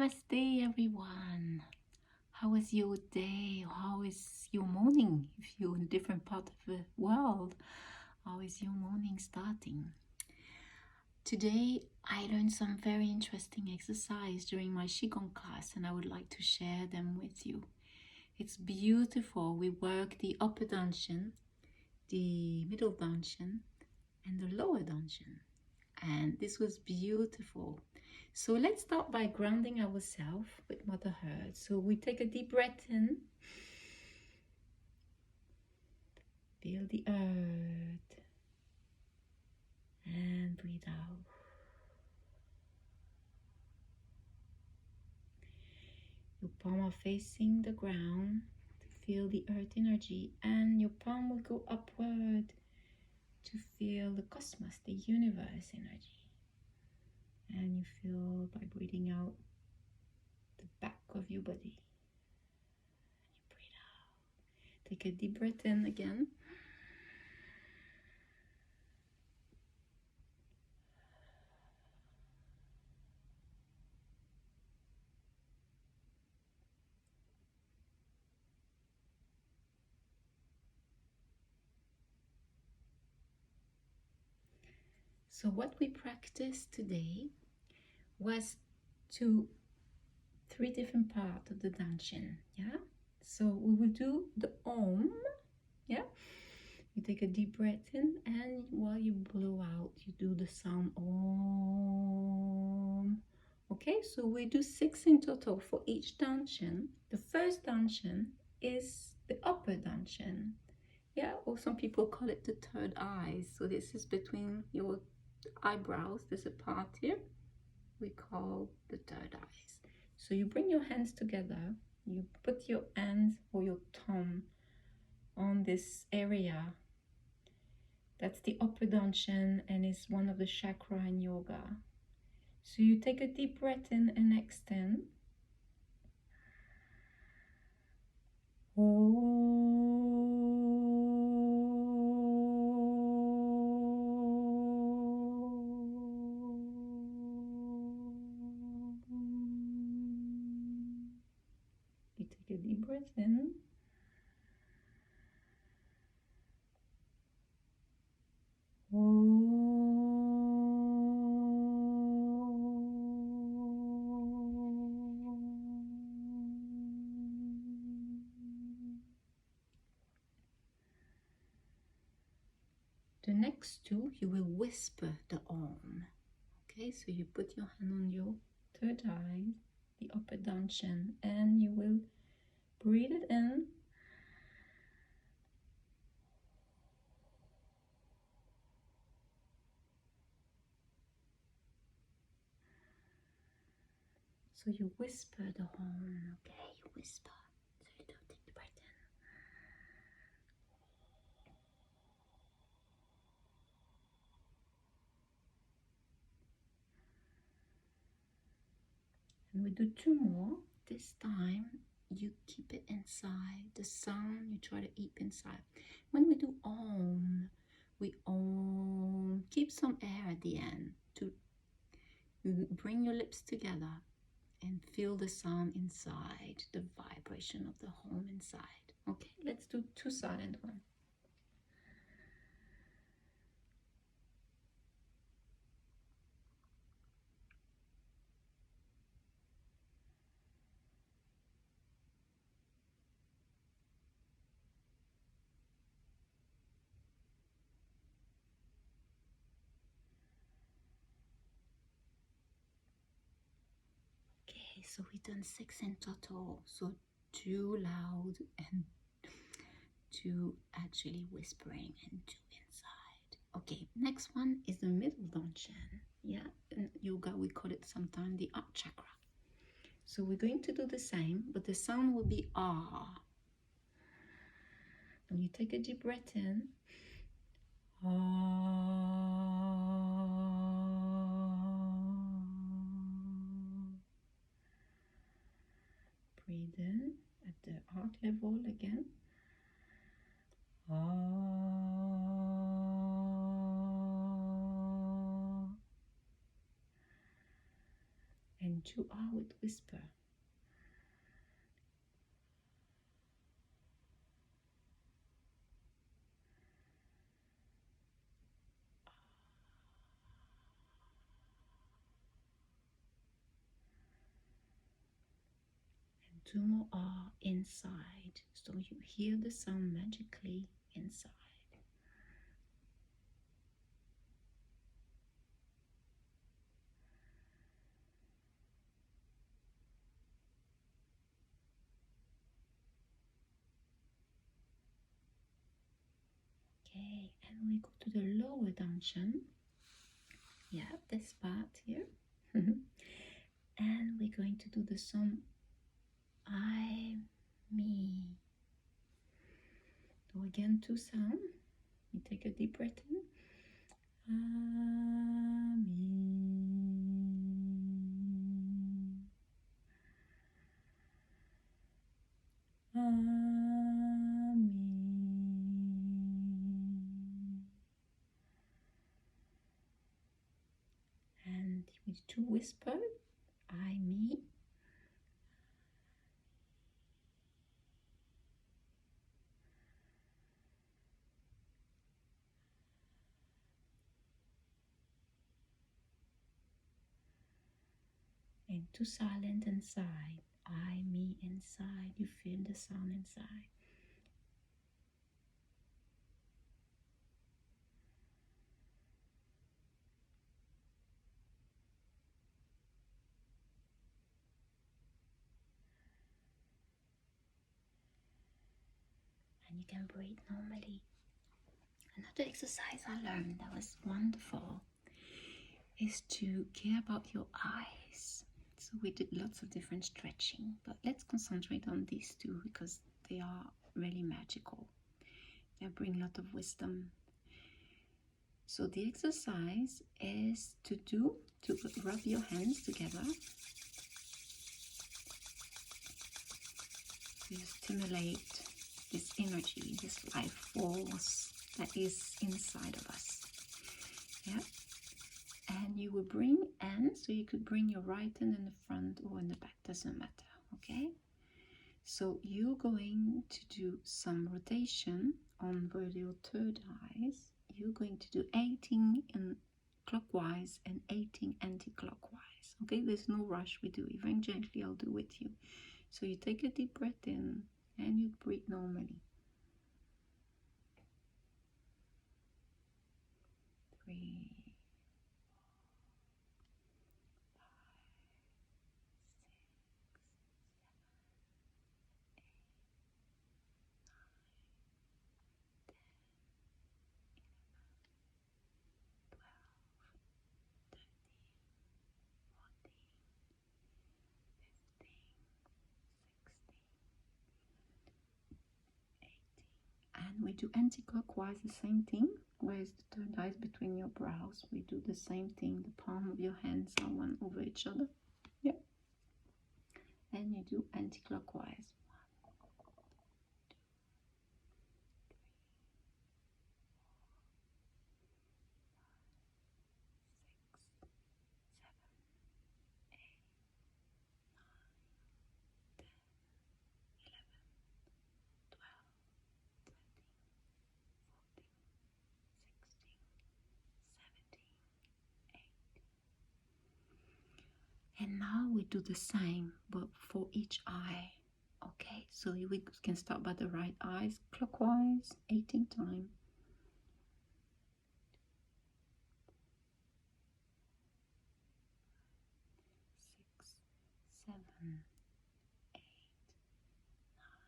Namaste everyone. How is your day? How is your morning? If you're in a different part of the world, how is your morning starting? Today I learned some very interesting exercise during my Qigong class and I would like to share them with you. It's beautiful. We work the upper dantian, the middle dantian and the lower dantian. And this was beautiful. So let's start by grounding ourselves with Mother Earth. So we take a deep breath in. Feel the earth. And breathe out. Your palm are facing the ground to feel the earth energy. And your palm will go upward to feel the cosmos, the universe energy. And you feel by breathing out the back of your body. And you breathe out. Take a deep breath in again. So what we practiced today was three different parts of the dantian, yeah? So we will do the Om, yeah? You take a deep breath in and while you blow out, you do the sound Om. Okay, so we do 6 in total for each dantian. The first dantian is the upper dantian, yeah? Or some people call it the third eye. So this is between your eyebrows. There's a part here we call the third eyes. So you bring your hands together, you put your hands or your thumb on this area. That's the upper dantian and is one of the chakra in yoga. So you take a deep breath in and extend. You take a deep breath in. The next two, you will whisper the Om. Okay, so you put your hand on your third eye, the upper dantian, and you will breathe it in. So you whisper the Om, okay, you whisper, so you don't take the breath in. And we do 2 more. This time you keep it inside. The sound you try to keep inside. When we do Om, we Om, keep some air at the end to bring your lips together and feel the sound inside, the vibration of the home inside. Okay, let's do 2 silent ones. Okay, so we've done 6 in total. So 2 loud and 2 actually whispering and 2 inside. Okay, next one is the middle dantian. Yeah, in yoga we call it sometimes the heart chakra. So we're going to do the same, but the sound will be ah. When you take a deep breath in, breathe in at the heart level again. and 2R with whisper. And 2 more R inside, so you hear the sound magically inside. Okay, and we go to the lower dantian. Yeah, this part here. And we're going to do the song I, me. So again, 2 sound. You take a deep breath in. I, me. I, me. And with 2 whisper, I, me. And 2 silent inside. I, me inside. You feel the sound inside. And you can breathe normally. Another exercise I learned that was wonderful is to care about your eyes. So we did lots of different stretching, but let's concentrate on these 2 because they are really magical. They bring a lot of wisdom. So the exercise is to rub your hands together to stimulate this energy, this life force that is inside of us. Yeah. And you will bring hands, so you could bring your right hand in the front or in the back, doesn't matter. Okay. So you're going to do some rotation on your third eyes. You're going to do 18 in clockwise and 18 anti-clockwise. Okay, there's no rush. We do it very gently. I'll do with you. So you take a deep breath in and you breathe normally. 3, 5, 6, 7, 8, 9, 10, 11, 12, 13, 14, 16, 17, 18. And we do anti-clockwise, the same thing. Whereas the third eye is between your brows, we do the same thing. The palm of your hands are one over each other. Yeah. And you do anti-clockwise. 1, 2, 3, 4, 5, 6, 7, 8, 9, 10, 11, 12, 13, 14, 16, 17, 18. And now we do the same, but for each eye. Okay, so we can start by the right eyes, clockwise, 18 times. 6, 7, 8, 9, 10, 11,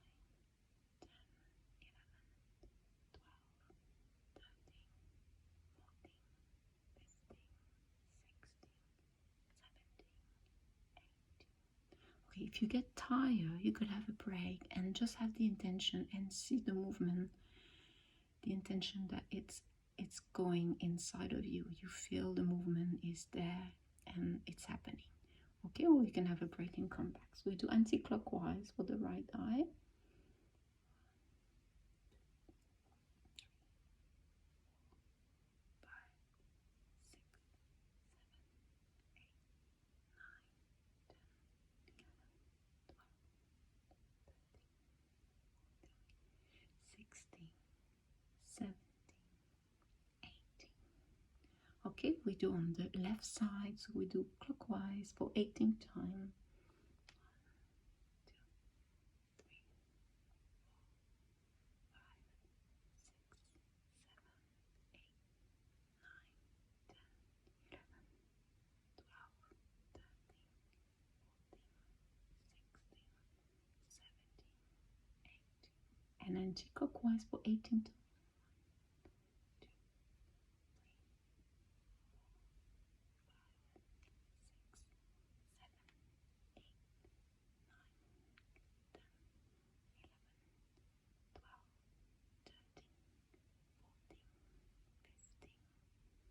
12, 13, 14, 15, 16, 17, 18. Okay, if you get tired, you could have a break and just have the intention and see the movement. The intention that it's going inside of you. You feel the movement is there and it's happening. Okay, or you can have a break and come back. So we do anti-clockwise for the right eye. 5, 6, 7, 8, 9, Okay, we do on the left side, so we do clockwise for 18 times. 1, 2, 3, 4, 5, 6, 7, 8, 9, 10, 11, 12, 13, 14, 15, 16, 17, 18. And anti-clockwise for 18 times. 2, 3, 4, 5, 6, 7, 8, 9, 10, 11, 12, 13, 14, 15, 16,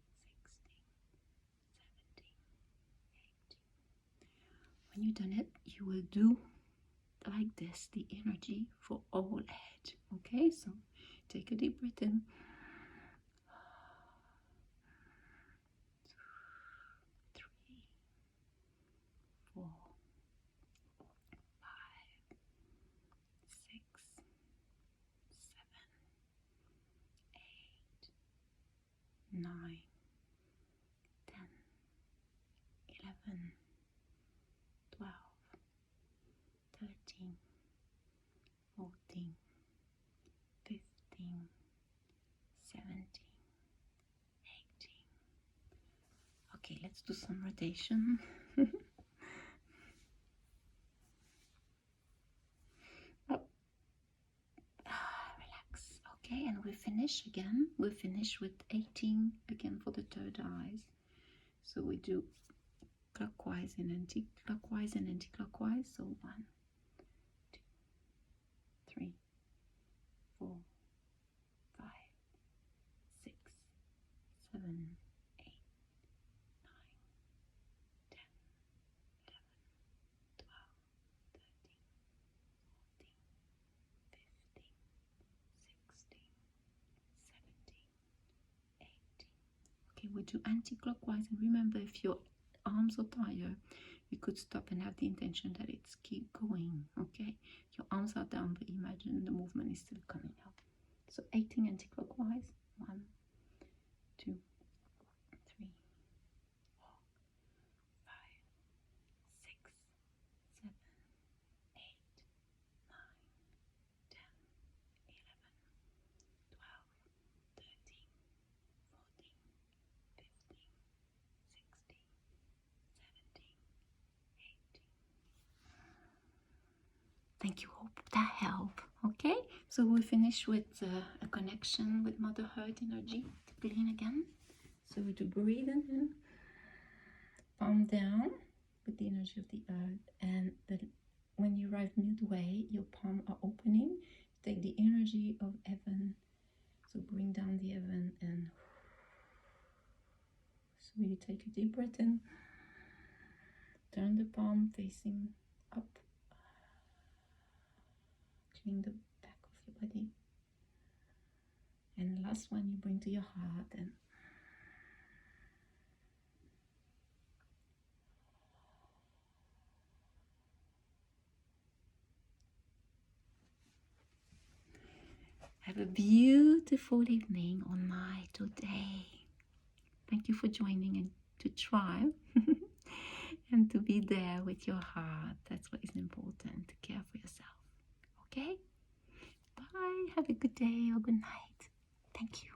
17, 18. When you've done it, you will do like this, the energy for all head. Okay, so take a deep breath in. 3, 4, 5, 6, 7, 8, 9, 10, 11, 12, 13, 14, 15, 17, 18. Okay, let's do some rotation. Up. Relax. Okay, and we finish again. We finish with 18 again for the third eyes. So we do clockwise and anti-clockwise and anti-clockwise. So 1, 2, 3, 4, 5, 6, 7, 8, 9, 10, 11, 12, 13, 14, 15, 16, 17, 18. Okay, we do anti-clockwise, and remember, if your arms are tired, you could stop and have the intention that it's keep going. Okay, your arms are down, but imagine the movement is still coming up. So 18 anti-clockwise. 1, 2, 3, 4, 5, 6, 7, 8, 9, 10, 11, 12, 13, 14, 15, 16, 17, 18. Thank you. Hope that helped. Okay, so we finish with a connection with Mother Earth energy to clean again. So we do breathing in, palm down with the energy of the earth, and when you arrive midway, your palm are opening. Take the energy of heaven. So bring down the heaven, and so you take a deep breath in. Turn the palm facing up. Clean the back of your body. And the last one you bring to your heart, and have a beautiful evening or night or day. Thank you for joining and to try and to be there with your heart. That's what is important, to care for yourself. Okay? Bye. Have a good day or good night. Thank you.